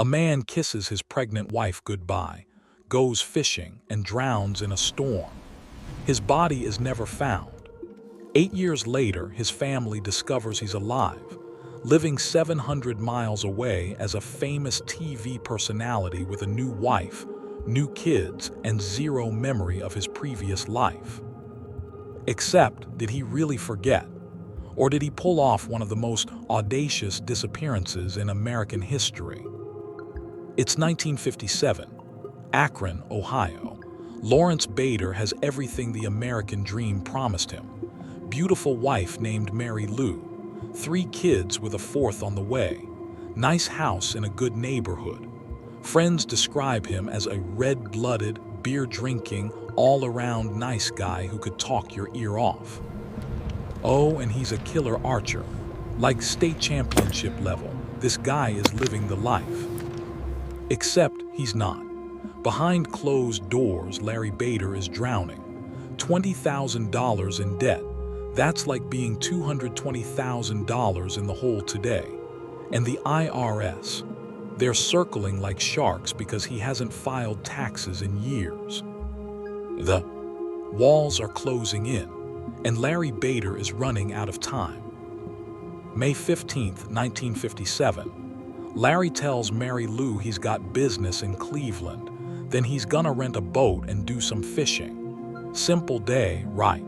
A man kisses his pregnant wife goodbye, goes fishing, and drowns in a storm. His body is never found. 8 years later, his family discovers he's alive, living 700 miles away as a famous TV personality with a new wife, new kids, and zero memory of his previous life. Except, did he really forget? Or did he pull off one of the most audacious disappearances in American history? It's 1957, Akron, Ohio. Lawrence Bader has everything the American dream promised him. Beautiful wife named Mary Lou, 3 kids with a 4th on the way, nice house in a good neighborhood. Friends describe him as a red-blooded, beer-drinking, all-around nice guy who could talk your ear off. Oh, and he's a killer archer. Like state championship level, this guy is living the life. Except he's not. Behind closed doors, Larry Bader is drowning. $20,000 in debt. That's like being $220,000 in the hole today. And the IRS, they're circling like sharks because he hasn't filed taxes in years. The walls are closing in, and Larry Bader is running out of time. May 15, 1957. Larry tells Mary Lou he's got business in Cleveland, then he's gonna rent a boat and do some fishing. Simple day, right?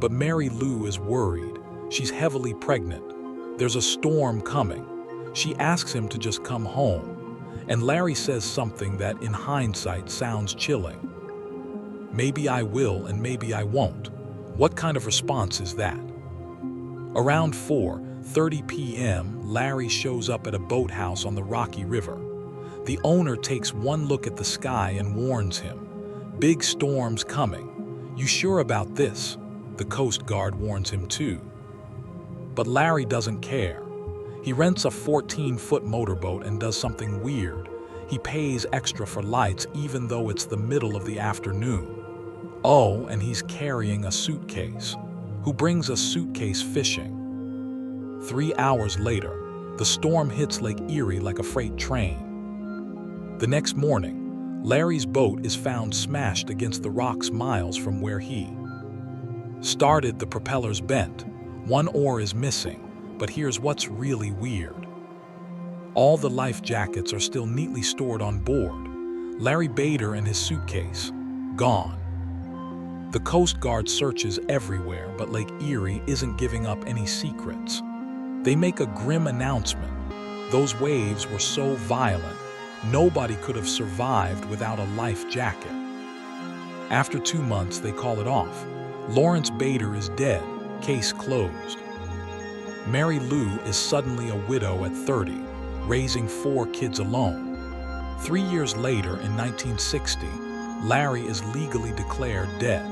But Mary Lou is worried. She's heavily pregnant. There's a storm coming. She asks him to just come home, and Larry says something that in hindsight sounds chilling. Maybe I will and maybe I won't. What kind of response is that? Around 4:30 p.m., Larry shows up at a boathouse on the Rocky River. The owner takes one look at the sky and warns him. Big storm's coming. You sure about this? The Coast Guard warns him too. But Larry doesn't care. He rents a 14-foot motorboat and does something weird. He pays extra for lights even though it's the middle of the afternoon. Oh, and he's carrying a suitcase. Who brings a suitcase fishing? 3 hours later, the storm hits Lake Erie like a freight train. The next morning, Larry's boat is found smashed against the rocks miles from where he started. The propeller's bent. One oar is missing, but here's what's really weird. All the life jackets are still neatly stored on board. Larry Bader and his suitcase, gone. The Coast Guard searches everywhere, but Lake Erie isn't giving up any secrets. They make a grim announcement. Those waves were so violent, nobody could have survived without a life jacket. After 2 months, they call it off. Lawrence Bader is dead, case closed. Mary Lou is suddenly a widow at 30, raising 4 kids alone. 3 years later, in 1960, Larry is legally declared dead.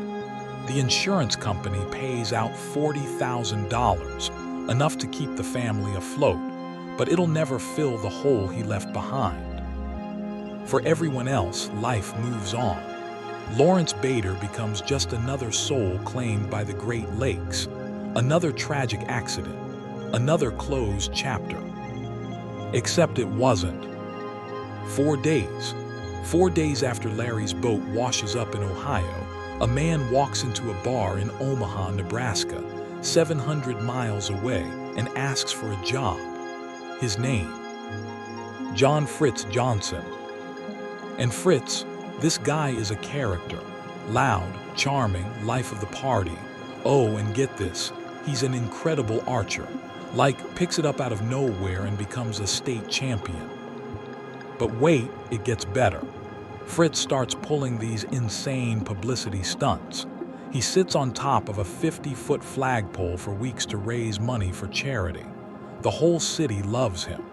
The insurance company pays out $40,000, enough to keep the family afloat, but it'll never fill the hole he left behind. For everyone else, life moves on. Lawrence Bader becomes just another soul claimed by the Great Lakes, another tragic accident, another closed chapter. Except it wasn't. 4 days. 4 days after Larry's boat washes up in Ohio, a man walks into a bar in Omaha, Nebraska, 700 miles away, and asks for a job. His name? John Fritz Johnson. And Fritz, this guy is a character. Loud, charming, life of the party. Oh, and get this, he's an incredible archer. Like, picks it up out of nowhere and becomes a state champion. But wait, it gets better. Fritz starts pulling these insane publicity stunts. He sits on top of a 50-foot flagpole for weeks to raise money for charity. The whole city loves him.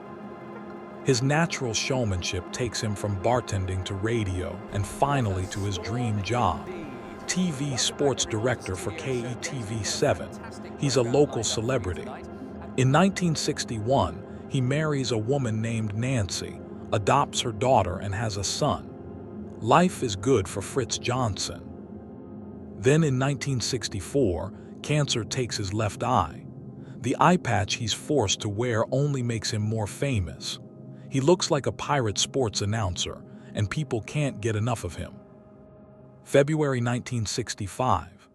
His natural showmanship takes him from bartending to radio and finally to his dream job. TV sports director for KETV7. He's a local celebrity. In 1961, he marries a woman named Nancy, adopts her daughter, and has a son. Life is good for Fritz Johnson. Then in 1964, cancer takes his left eye. The eye patch he's forced to wear only makes him more famous. He looks like a pirate sports announcer, and people can't get enough of him. February 1965.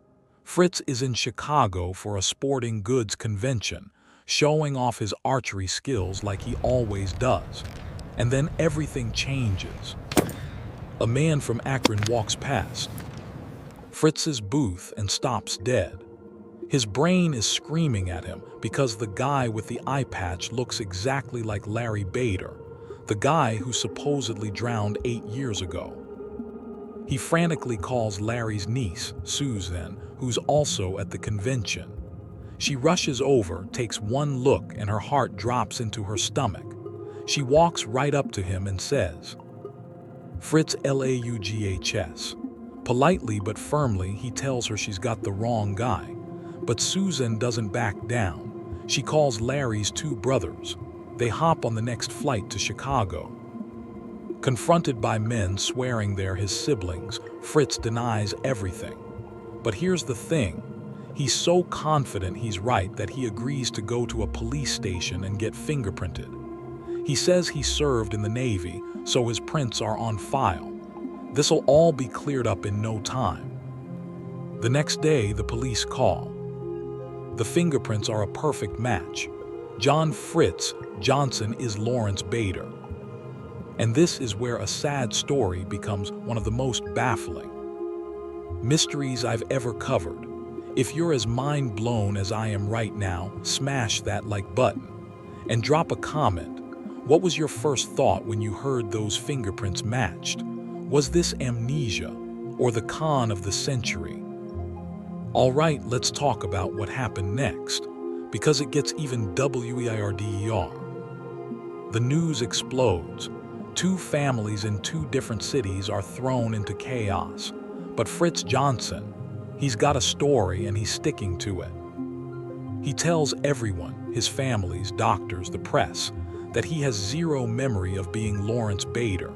Fritz is in Chicago for a sporting goods convention, showing off his archery skills like he always does. And then everything changes. A man from Akron walks past Fritz's booth and stops dead. His brain is screaming at him because the guy with the eye patch looks exactly like Larry Bader, the guy who supposedly drowned 8 years ago. He frantically calls Larry's niece, Susan, who's also at the convention. She rushes over, takes one look, and her heart drops into her stomach. She walks right up to him and says, "Fritz Laughs." Politely but firmly, he tells her she's got the wrong guy. But Susan doesn't back down. She calls Larry's 2 brothers. They hop on the next flight to Chicago. Confronted by men swearing they're his siblings, Fritz denies everything. But here's the thing. He's so confident he's right that he agrees to go to a police station and get fingerprinted. He says he served in the Navy, so his prints are on file. This'll all be cleared up in no time. The next day, the police call. The fingerprints are a perfect match. John Fritz Johnson is Lawrence Bader. And this is where a sad story becomes one of the most baffling mysteries I've ever covered. If you're as mind blown as I am right now, smash that like button and drop a comment. What was your first thought when you heard those fingerprints matched? Was this amnesia or the con of the century? All right, let's talk about what happened next, because it gets even weirder. The news explodes. 2 families in 2 different cities are thrown into chaos. But Fritz Johnson, he's got a story and he's sticking to it. He tells everyone, his families, doctors, the press, that he has zero memory of being Lawrence Bader.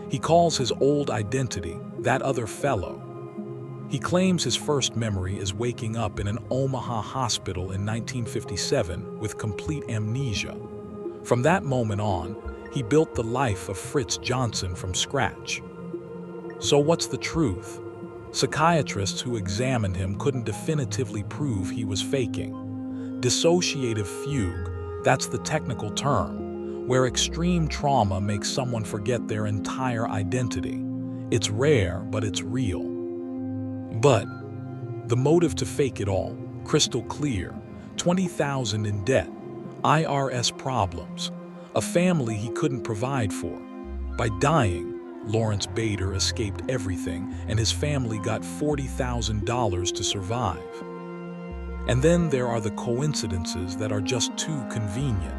He calls his old identity that other fellow. He claims his first memory is waking up in an Omaha hospital in 1957 with complete amnesia. From that moment on, he built the life of Fritz Johnson from scratch. So what's the truth? Psychiatrists who examined him couldn't definitively prove he was faking. Dissociative fugue, that's the technical term, where extreme trauma makes someone forget their entire identity. It's rare, but it's real. But the motive to fake it all, crystal clear: $20,000 in debt, IRS problems, a family he couldn't provide for. By dying, Lawrence Bader escaped everything, and his family got $40,000 to survive. And then there are the coincidences that are just too convenient.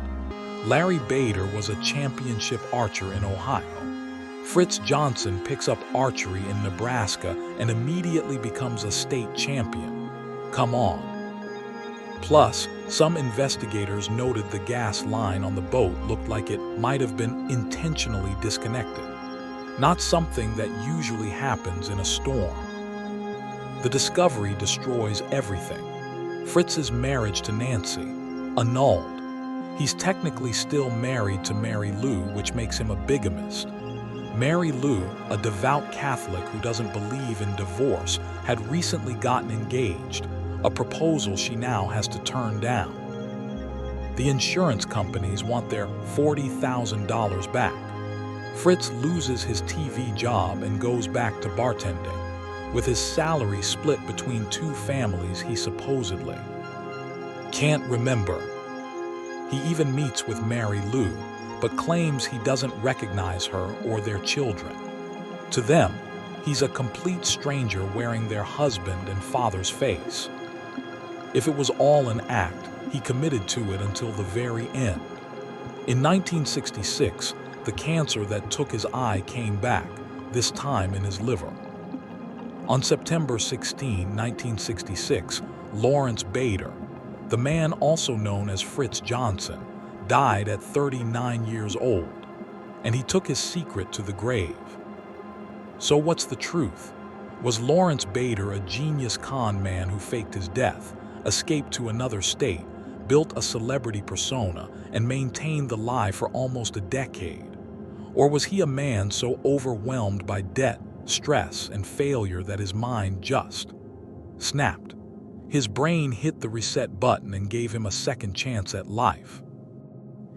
Larry Bader was a championship archer in Ohio. Fritz Johnson picks up archery in Nebraska and immediately becomes a state champion. Come on. Plus, some investigators noted the gas line on the boat looked like it might have been intentionally disconnected. Not something that usually happens in a storm. The discovery destroys everything. Fritz's marriage to Nancy, annulled. He's technically still married to Mary Lou, which makes him a bigamist. Mary Lou, a devout Catholic who doesn't believe in divorce, had recently gotten engaged, a proposal she now has to turn down. The insurance companies want their $40,000 back. Fritz loses his TV job and goes back to bartending, with his salary split between 2 families he supposedly can't remember. He even meets with Mary Lou, but claims he doesn't recognize her or their children. To them, he's a complete stranger wearing their husband and father's face. If it was all an act, he committed to it until the very end. In 1966, the cancer that took his eye came back, this time in his liver. On September 16, 1966, Lawrence Bader, the man also known as Fritz Johnson, died at 39 years old, and he took his secret to the grave. So what's the truth? Was Lawrence Bader a genius con man who faked his death, escaped to another state, built a celebrity persona, and maintained the lie for almost a decade? Or was he a man so overwhelmed by debt, stress, and failure that his mind just snapped? His brain hit the reset button and gave him a second chance at life.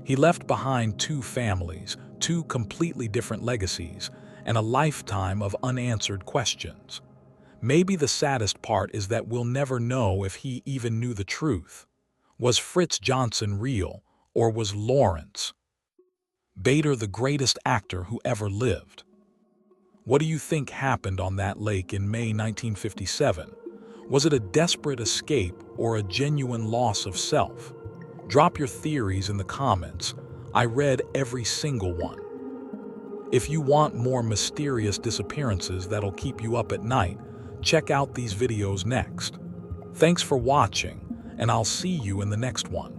He left behind two families, two completely different legacies, and a lifetime of unanswered questions. Maybe the saddest part is that we'll never know if he even knew the truth. Was Fritz Johnson real, or was Lawrence Bader the greatest actor who ever lived? What do you think happened on that lake in May 1957? Was it a desperate escape or a genuine loss of self? Drop your theories in the comments. I read every single one. If you want more mysterious disappearances that'll keep you up at night, check out these videos next. Thanks for watching, and I'll see you in the next one.